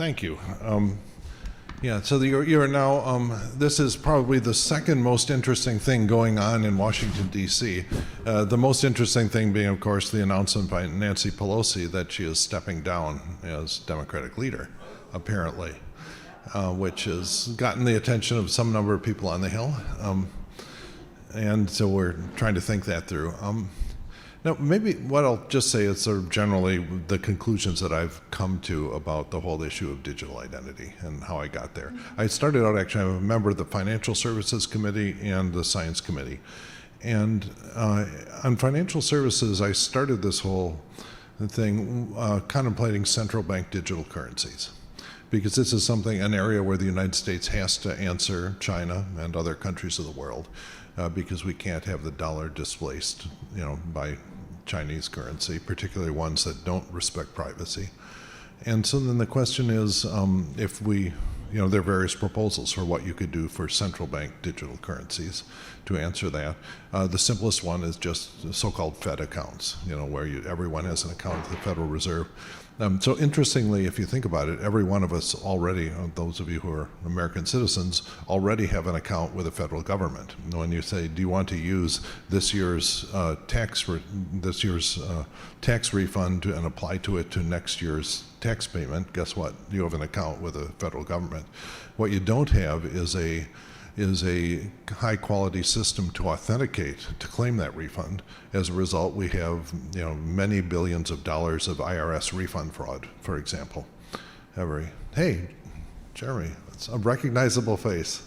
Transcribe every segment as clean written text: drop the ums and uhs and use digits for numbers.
Thank you. Yeah, so you are now, this is probably the second most interesting thing going on in Washington, D.C. The most interesting thing being, of course, the announcement by Nancy Pelosi that she is stepping down as Democratic leader, apparently, which has gotten the attention of some number of people on the Hill. And so we're trying to think that through. Now, maybe what I'll just say is sort of generally the conclusions that I've come to about the whole issue of digital identity and how I got there. I started out, actually, I'm a member of the Financial Services Committee and the Science Committee. And on financial services, I started this whole thing contemplating central bank digital currencies, because this is an area where the United States has to answer China and other countries of the world, because we can't have the dollar displaced, by Chinese currency, particularly ones that don't respect privacy. And so then the question is, if we, there are various proposals for what you could do for central bank digital currencies to answer that. The simplest one is just so-called Fed accounts, where everyone has an account at the Federal Reserve. So interestingly, if you think about it, every one of us already, those of you who are American citizens, already have an account with the federal government. When you say, do you want to use this year's tax refund and apply to it to next year's tax payment, guess what? You have an account with the federal government. What you don't have is a high quality system to authenticate, to claim that refund. As a result, we have many billions of dollars of IRS refund fraud, for example. Hey, Jeremy, it's a recognizable face.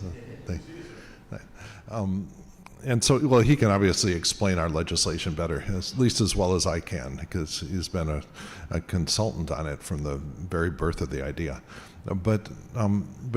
And so, well, he can obviously explain our legislation better, at least as well as I can, because he's been a consultant on it from the very birth of the idea. But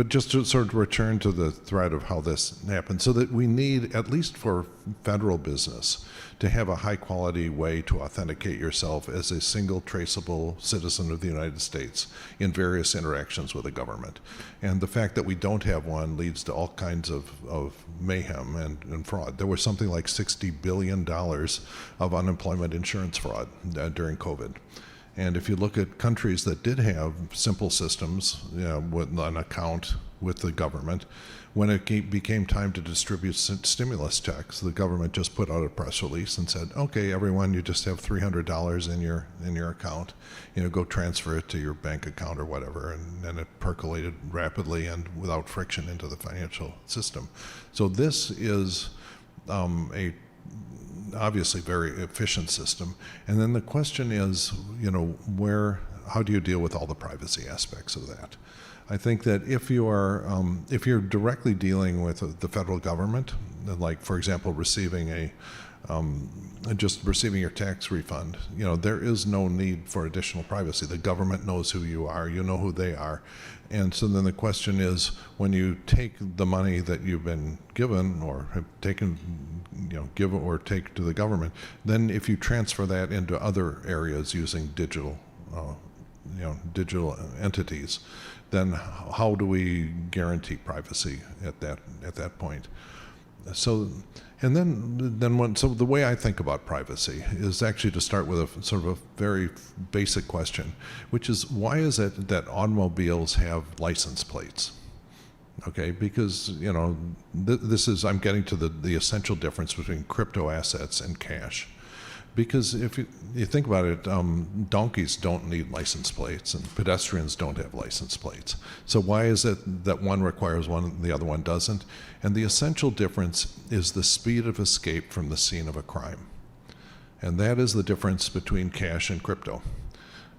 just to sort of return to the thread of how this happened, so that we need, at least for federal business, to have a high-quality way to authenticate yourself as a single traceable citizen of the United States in various interactions with the government. And the fact that we don't have one leads to all kinds of mayhem and fraud. There was something like $60 billion of unemployment insurance fraud during COVID. And if you look at countries that did have simple systems, with an account with the government, when it became time to distribute stimulus checks, the government just put out a press release and said, okay, everyone, you just have $300 in your account. Go transfer it to your bank account or whatever. And it percolated rapidly and without friction into the financial system. So this is obviously very efficient system. And then the question is, how do you deal with all the privacy aspects of that? I think that if you're directly dealing with the federal government, like, for example, receiving receiving your tax refund, there is no need for additional privacy. The government knows who you are, you know who they are. And so then the question is, when you take the money that you've been given or have taken, give or take to the government, then if you transfer that into other areas using digital entities, then how do we guarantee privacy at that point? So, and so the way I think about privacy is actually to start with a sort of a very basic question, which is, why is it that automobiles have license plates? Okay, because I'm getting to the essential difference between crypto assets and cash. Because if you think about it, donkeys don't need license plates and pedestrians don't have license plates. So why is it that one requires one and the other one doesn't? And the essential difference is the speed of escape from the scene of a crime. And that is the difference between cash and crypto.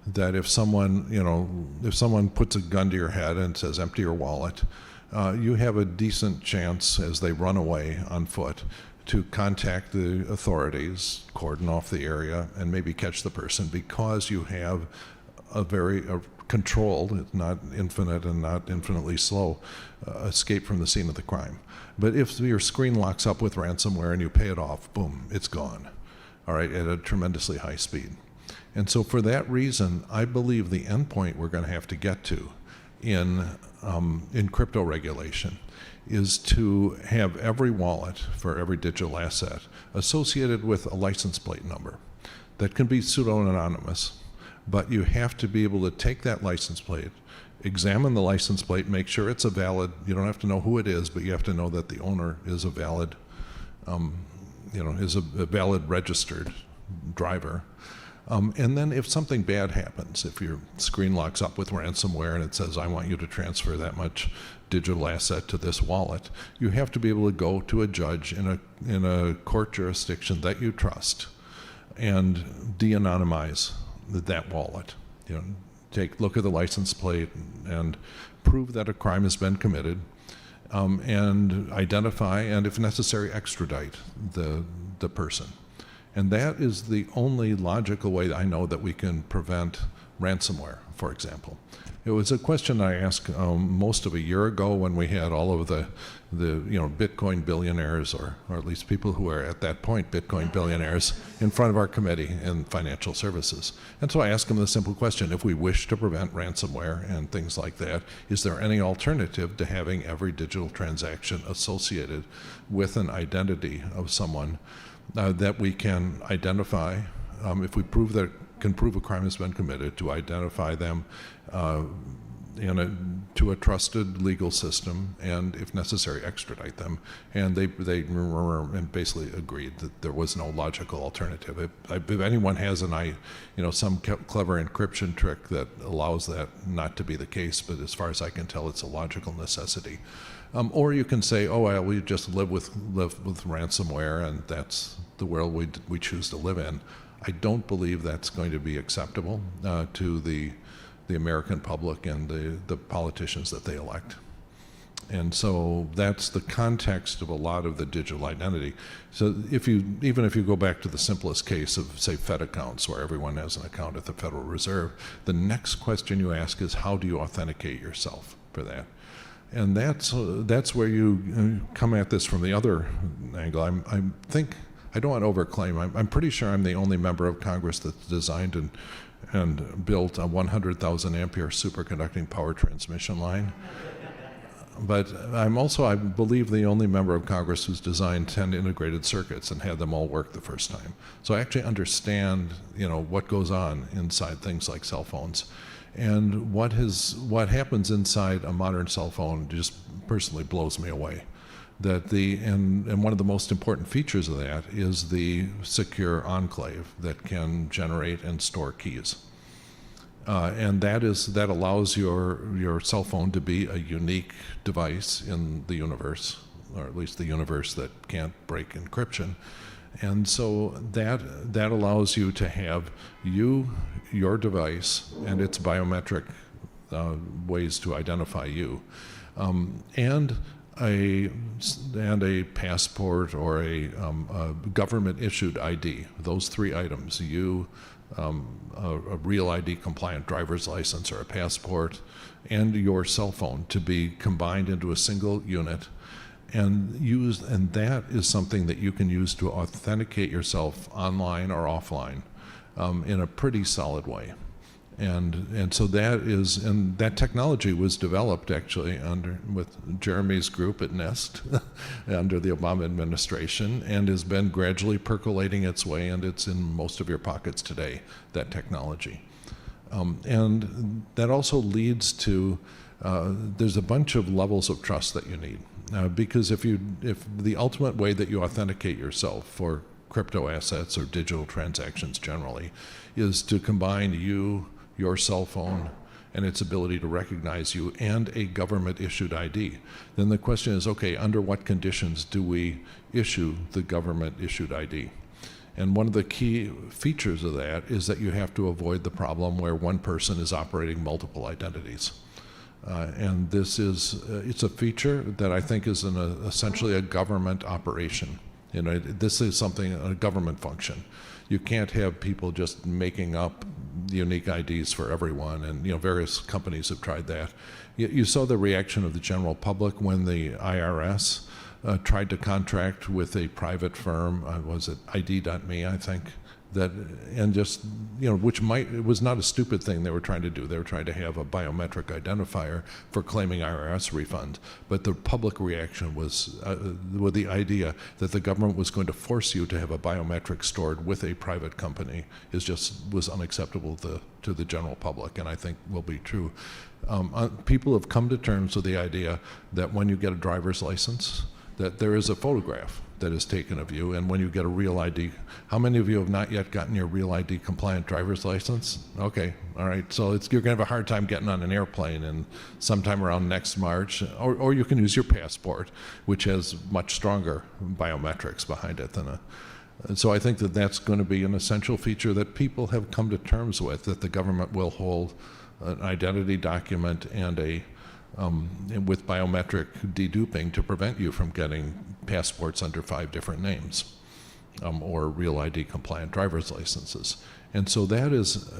That if someone puts a gun to your head and says, empty your wallet, you have a decent chance as they run away on foot to contact the authorities, cordon off the area, and maybe catch the person, because you have a very controlled, it's not infinite and not infinitely slow, escape from the scene of the crime. But if your screen locks up with ransomware and you pay it off, boom, it's gone, all right, at a tremendously high speed. And so for that reason, I believe the endpoint we're going to have to get to in crypto regulation is to have every wallet for every digital asset associated with a license plate number that can be pseudo-anonymous, but you have to be able to take that license plate examine the license plate, make sure it's a valid, you don't have to know who it is, but you have to know that the owner is a valid, is a valid registered driver. And then if something bad happens, if your screen locks up with ransomware and it says, I want you to transfer that much digital asset to this wallet, you have to be able to go to a judge in a court jurisdiction that you trust and de-anonymize that wallet. Look at the license plate and prove that a crime has been committed, and identify and, if necessary, extradite the person. And that is the only logical way I know that we can prevent ransomware, for example. It was a question I asked most of a year ago when we had all of the Bitcoin billionaires, or at least people who were at that point Bitcoin billionaires, in front of our committee in financial services. And so I asked them the simple question: if we wish to prevent ransomware and things like that, is there any alternative to having every digital transaction associated with an identity of someone that we can identify, if we can prove a crime has been committed, to identify them to a trusted legal system, and if necessary, extradite them. And they basically agreed that there was no logical alternative. If anyone has some clever encryption trick that allows that not to be the case, but as far as I can tell, it's a logical necessity. Or you can say, oh, well, we just live with ransomware, and that's the world we choose to live in. I don't believe that's going to be acceptable to the American public and the politicians that they elect. And so that's the context of a lot of the digital identity. So even if you go back to the simplest case of, say, Fed accounts, where everyone has an account at the Federal Reserve, the next question you ask is, how do you authenticate yourself for that? And that's where you come at this from the other angle. I don't want to overclaim. I'm pretty sure I'm the only member of Congress that's designed and built a 100,000 ampere superconducting power transmission line. But I'm also, I believe, the only member of Congress who's designed 10 integrated circuits and had them all work the first time. So I actually understand, what goes on inside things like cell phones. And what happens inside a modern cell phone just personally blows me away. And one of the most important features of that is the secure enclave that can generate and store keys. And that allows your cell phone to be a unique device in the universe, or at least the universe that can't break encryption. And so that allows you to have your device and its biometric ways to identify you, and a passport or a government-issued ID. Those three items: a real ID compliant driver's license or a passport, and your cell phone, to be combined into a single unit and that is something that you can use to authenticate yourself online or offline in a pretty solid way. And so that technology was developed actually with Jeremy's group at Nest under the Obama administration, and has been gradually percolating its way, and it's in most of your pockets today, that technology. And that also leads to, there's a bunch of levels of trust that you need. Because if the ultimate way that you authenticate yourself for crypto assets or digital transactions generally is to combine your cell phone and its ability to recognize you and a government-issued ID, then the question is, okay, under what conditions do we issue the government-issued ID? And one of the key features of that is that you have to avoid the problem where one person is operating multiple identities. And it's a feature that I think is essentially a government operation. This is a government function. You can't have people just making up unique IDs for everyone, and various companies have tried that. You saw the reaction of the general public when the IRS tried to contract with a private firm. Was it ID.me, I think, that, and just, which it was not a stupid thing they were trying to do. They were trying to have a biometric identifier for claiming IRS refund. But the public reaction was with the idea that the government was going to force you to have a biometric stored with a private company was unacceptable to the general public, and I think will be true. People have come to terms with the idea that when you get a driver's license, that there is a photograph that is taken of you, and when you get a real ID, how many of you have not yet gotten your real ID compliant driver's license? Okay, all right, so you're gonna have a hard time getting on an airplane and sometime around next March, or you can use your passport, which has much stronger biometrics behind it and so I think that that's going to be an essential feature that people have come to terms with, that the government will hold an identity document and with biometric deduping to prevent you from getting passports under 5 different names, or real ID compliant driver's licenses. And so that is,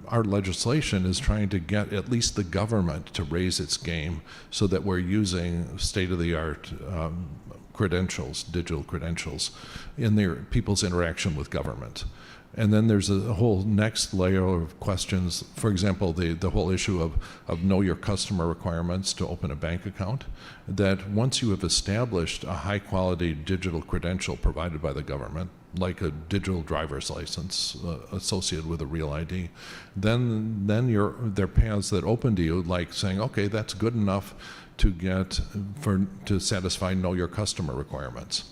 our legislation is trying to get at least the government to raise its game so that we're using state-of-the-art credentials, digital credentials, in their people's interaction with government. And then there's a whole next layer of questions. For example, the whole issue of know your customer requirements to open a bank account, that once you have established a high quality digital credential provided by the government, like a digital driver's license associated with a real ID, then there are paths that open to you, like saying, okay, that's good enough to satisfy know your customer requirements.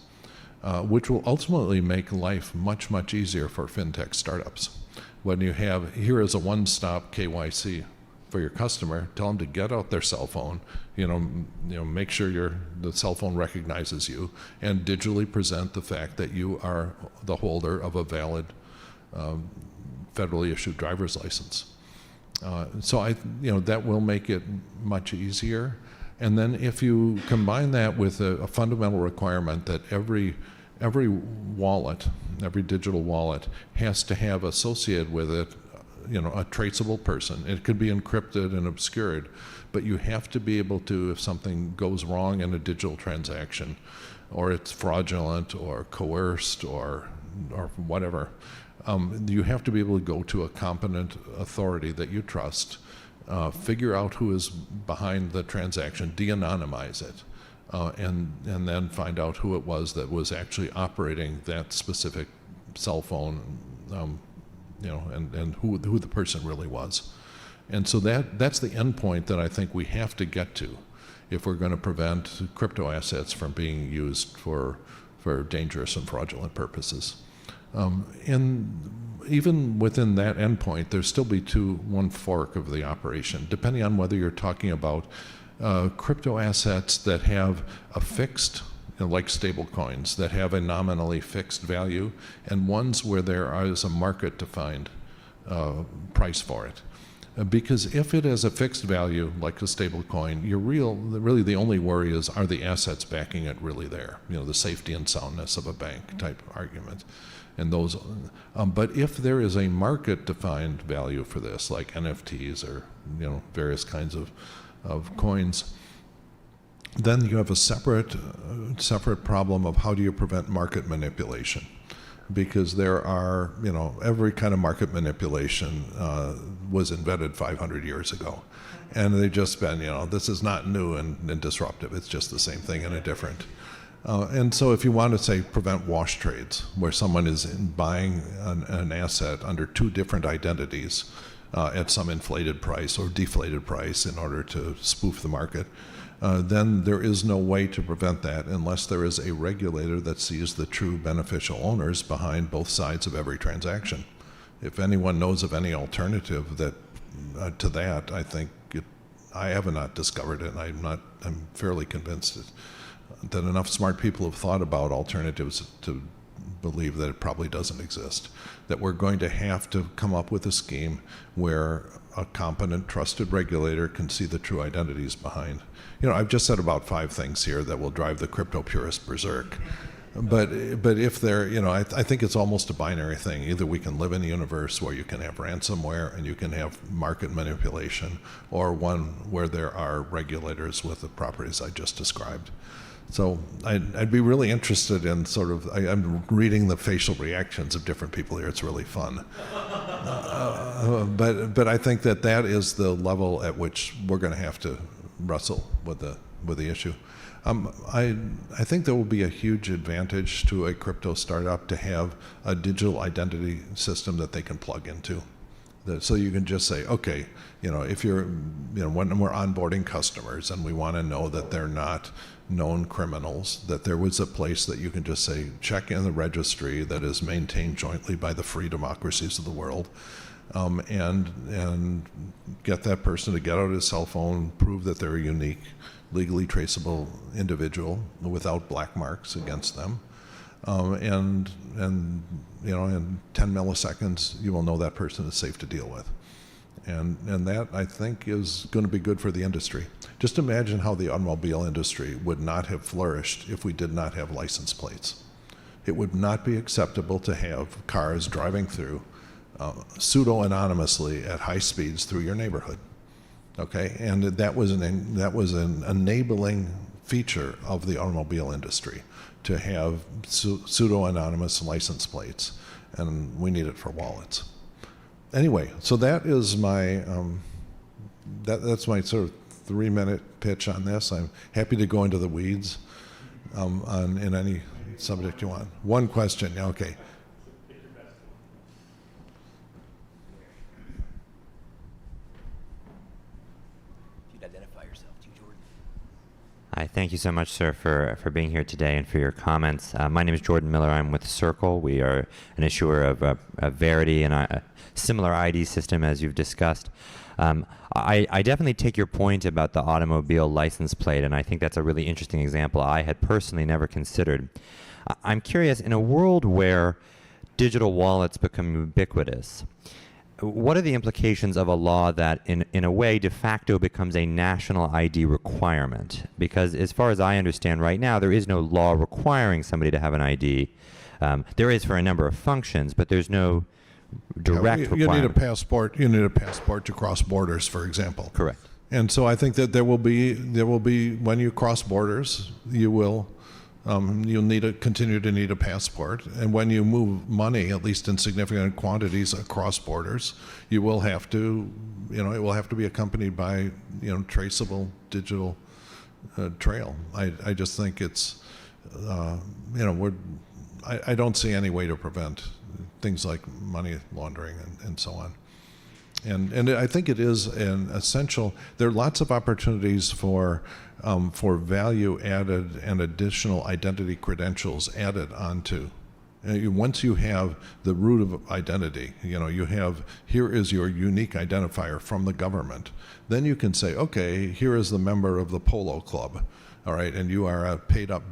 Which will ultimately make life much, much easier for fintech startups. When you have, here is a one-stop KYC for your customer, tell them to get out their cell phone, make sure the cell phone recognizes you, and digitally present the fact that you are the holder of a valid federally issued driver's license. So that will make it much easier. And then if you combine that with a fundamental requirement that every wallet, every digital wallet has to have associated with it, a traceable person. It could be encrypted and obscured, but you have to be able to, if something goes wrong in a digital transaction, or it's fraudulent or coerced or whatever, you have to be able to go to a competent authority that you trust, figure out who is behind the transaction, de-anonymize it, and then find out who it was that was actually operating that specific cell phone, and who the person really was. And so that's the end point that I think we have to get to if we're going to prevent crypto assets from being used for dangerous and fraudulent purposes. And even within that endpoint, there's still be one fork of the operation, depending on whether you're talking about crypto assets that have a fixed, like stable coins, that have a nominally fixed value, and ones where there is a market-defined price for it. Because if it has a fixed value, like a stable coin, really the only worry is, are the assets backing it really there? The safety and soundness of a bank type argument. And those, but if there is a market-defined value for this, like NFTs or various kinds of coins, then you have a separate problem of how do you prevent market manipulation, because there are every kind of market manipulation was invented 500 years ago, and they've just been this is not new and disruptive. It's just the same thing in a different. And so if you want to say prevent wash trades, where someone is buying an asset under 2 different identities at some inflated price or deflated price in order to spoof the market, then there is no way to prevent that unless there is a regulator that sees the true beneficial owners behind both sides of every transaction. If anyone knows of any alternative to that, I think I have not discovered it. I'm fairly convinced that enough smart people have thought about alternatives to believe that it probably doesn't exist, that we're going to have to come up with a scheme where a competent, trusted regulator can see the true identities behind. I've just said about 5 things here that will drive the crypto purist berserk. But if they're, I think it's almost a binary thing. Either we can live in a universe where you can have ransomware and you can have market manipulation, or one where there are regulators with the properties I just described. So I'd be really interested in sort of, I'm reading the facial reactions of different people here. It's really fun. But I think that is the level at which we're going to have to wrestle with the issue. I think there will be a huge advantage to a crypto startup to have a digital identity system that they can plug into. So you can just say, okay, if you're, when we're onboarding customers and we want to know that they're not known criminals, that there was a place that you can just say, check in the registry that is maintained jointly by the free democracies of the world, and get that person to get out his cell phone, prove that they're a unique, legally traceable individual without black marks against them. And in 10 milliseconds, you will know that person is safe to deal with. And that, I think, is going to be good for the industry. Just imagine how the automobile industry would not have flourished if we did not have license plates. It would not be acceptable to have cars driving through pseudo-anonymously at high speeds through your neighborhood. Okay, and that was an enabling feature of the automobile industry, to have pseudo-anonymous license plates, and we need it for wallets. Anyway, so that is my that's my sort of 3-minute pitch on this. I'm happy to go into the weeds in any subject you want. One question, okay. Hi, thank you so much, sir, for being here today and for your comments. My name is Jordan Miller. I'm with Circle. We are an issuer of Verity and a similar ID system as you've discussed. I definitely take your point about the automobile license plate, and I think that's a really interesting example I had personally never considered. I'm curious, in a world where digital wallets become ubiquitous, what are the implications of a law that, in a way, de facto becomes a national ID requirement? Because as far as I understand right now, there is no law requiring somebody to have an ID. There is for a number of functions, but there's no direct requirement. You need a passport. You need a passport to cross borders, for example. Correct. And so I think that there will be when you cross borders, you'll continue to need a passport, and when you move money, at least in significant quantities across borders, you will have to, it will have to be accompanied by, traceable digital trail. I just think it's, I don't see any way to prevent things like money laundering and so on. And I think it is an essential. There are lots of opportunities for value added and additional identity credentials added onto. Once you have the root of identity, you have, here is your unique identifier from the government. Then you can say, okay, here is the member of the polo club. All right, and you are a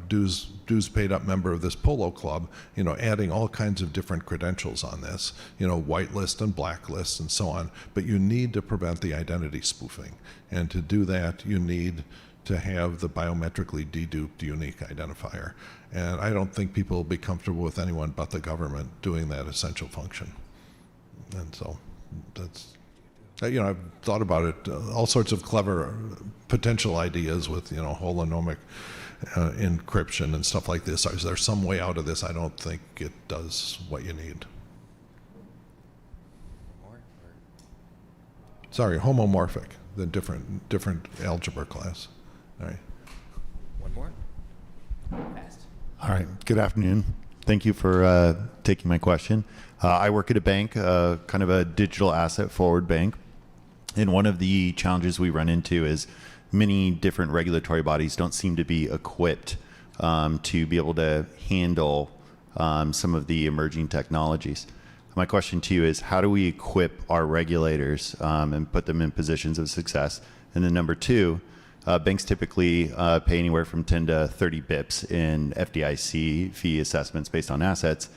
dues paid up member of this polo club, adding all kinds of different credentials on this, whitelist and blacklist and so on. But you need to prevent the identity spoofing. And to do that, you need to have the biometrically deduped unique identifier. And I don't think people will be comfortable with anyone but the government doing that essential function. And so that's, I've thought about it, all sorts of clever potential ideas with, holonomic encryption and stuff like this. Is there some way out of this? I don't think it does what you need. Sorry, homomorphic, the different algebra class. All right. One more. Fast. All right. Good afternoon. Thank you for taking my question. I work at a bank, kind of a digital asset forward bank. And one of the challenges we run into is many different regulatory bodies don't seem to be equipped to be able to handle some of the emerging technologies. My question to you is, how do we equip our regulators and put them in positions of success? And then number two, banks typically pay anywhere from 10 to 30 bips in FDIC fee assessments based on assets.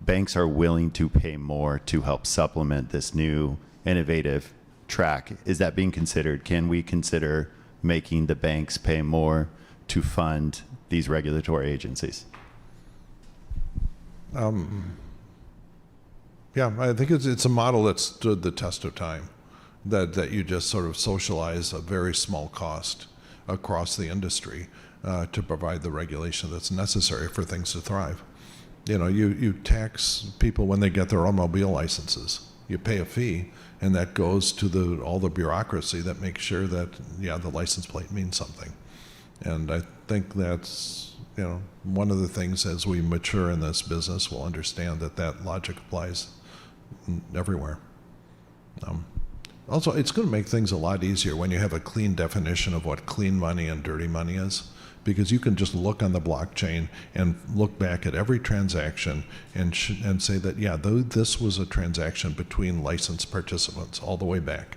Banks are willing to pay more to help supplement this new innovative track. Is that being considered? Can we consider making the banks pay more to fund these regulatory agencies? Yeah, I think it's a model that stood the test of time, that you just sort of socialize a very small cost across the industry. to provide the regulation that's necessary for things to thrive. You tax people when they get their automobile licenses. You pay a fee, and that goes to all the bureaucracy that makes sure that, the license plate means something. And I think that's, one of the things as we mature in this business, we'll understand that logic applies everywhere. Also, it's going to make things a lot easier when you have a clean definition of what clean money and dirty money is, because you can just look on the blockchain and look back at every transaction and say that, this was a transaction between licensed participants all the way back.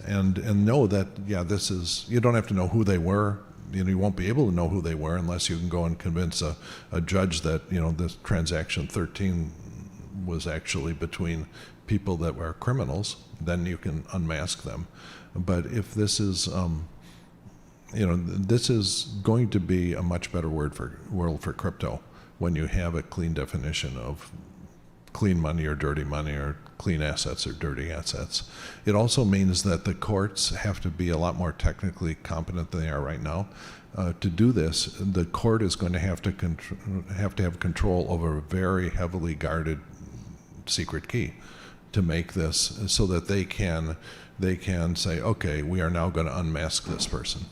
And know that, this is, you don't have to know who they were. You won't be able to know who they were unless you can go and convince a judge that, this transaction 13 was actually between people that were criminals. Then you can unmask them. But if this is, this is going to be a much better world for crypto when you have a clean definition of clean money or dirty money, or clean assets or dirty assets. It also means that the courts have to be a lot more technically competent than they are right now. To do this, the court is going to have have control over a very heavily guarded secret key to make this so that they can say, okay, we are now going to unmask this person.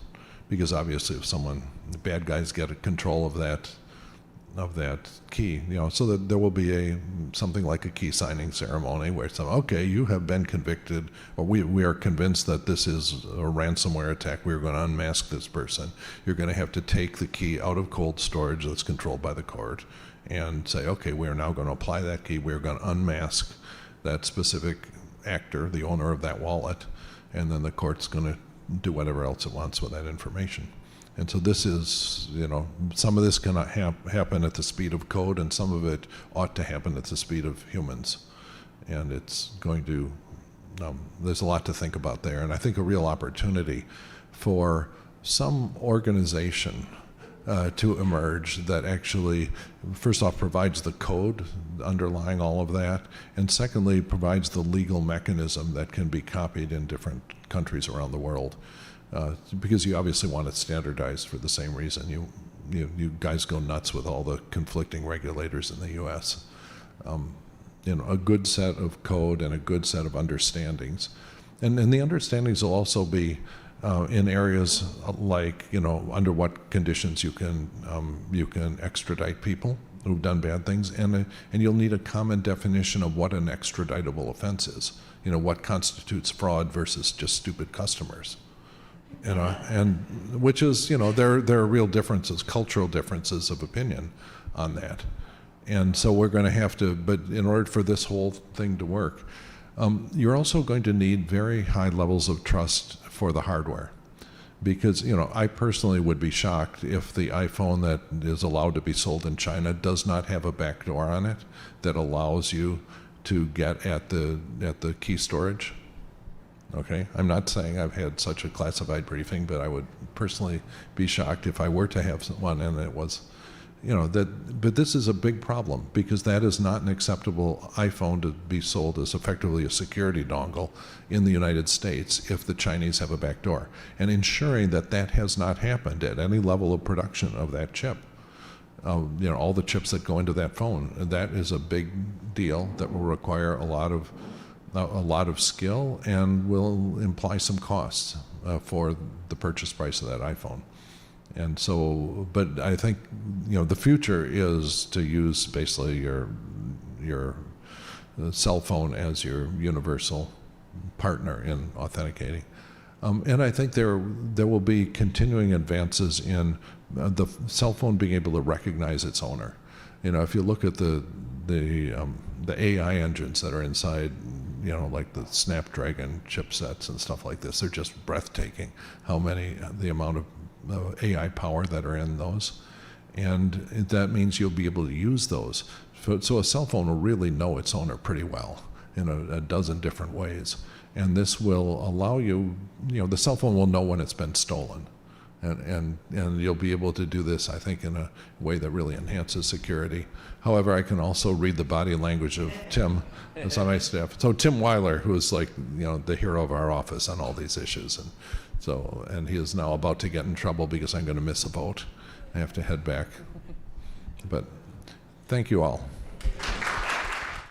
Because obviously if the bad guys get control of that key, so that there will be something like a key signing ceremony where okay, you have been convicted, or we are convinced that this is a ransomware attack. We're going to unmask this person. You're going to have to take the key out of cold storage that's controlled by the court and say, okay, we are now going to apply that key. We're going to unmask that specific actor, the owner of that wallet, and then the court's going to do whatever else it wants with that information. And so this is, some of this cannot happen at the speed of code, and some of it ought to happen at the speed of humans. And it's going to, there's a lot to think about there. And I think a real opportunity for some organization to emerge that actually, first off, provides the code underlying all of that, and secondly, provides the legal mechanism that can be copied in different countries around the world. Because you obviously want it standardized for the same reason. You guys go nuts with all the conflicting regulators in the U.S. A good set of code and a good set of understandings. And the understandings will also be in areas like, under what conditions you can extradite people who've done bad things, and you'll need a common definition of what an extraditable offense is. What constitutes fraud versus just stupid customers. And which is, there are real differences, cultural differences of opinion on that. And so we're going to have to, but in order for this whole thing to work, you're also going to need very high levels of trust for the hardware. Because, I personally would be shocked if the iPhone that is allowed to be sold in China does not have a backdoor on it that allows you to get at the key storage. Okay, I'm not saying I've had such a classified briefing, but I would personally be shocked if I were to have one and it was, but this is a big problem, because that is not an acceptable iPhone to be sold as effectively a security dongle in the United States if the Chinese have a backdoor. And ensuring that has not happened at any level of production of that chip. All the chips that go into that phone, that is a big deal that will require a lot of skill and will imply some costs for the purchase price of that iPhone. And so, but I think, the future is to use basically your cell phone as your universal partner in authenticating. And I think there will be continuing advances in the cell phone being able to recognize its owner. If you look at the AI engines that are inside, like the Snapdragon chipsets and stuff like this, they're just breathtaking. The amount of AI power that are in those, and that means you'll be able to use those. So a cell phone will really know its owner pretty well in a dozen different ways, and this will allow you. The cell phone will know when it's been stolen, and you'll be able to do this, I think, in a way that really enhances security. However, I can also read the body language of Tim, that's on my staff. So Tim Weiler, who is like, the hero of our office on all these issues, and he is now about to get in trouble because I'm going to miss a vote. I have to head back. But thank you all.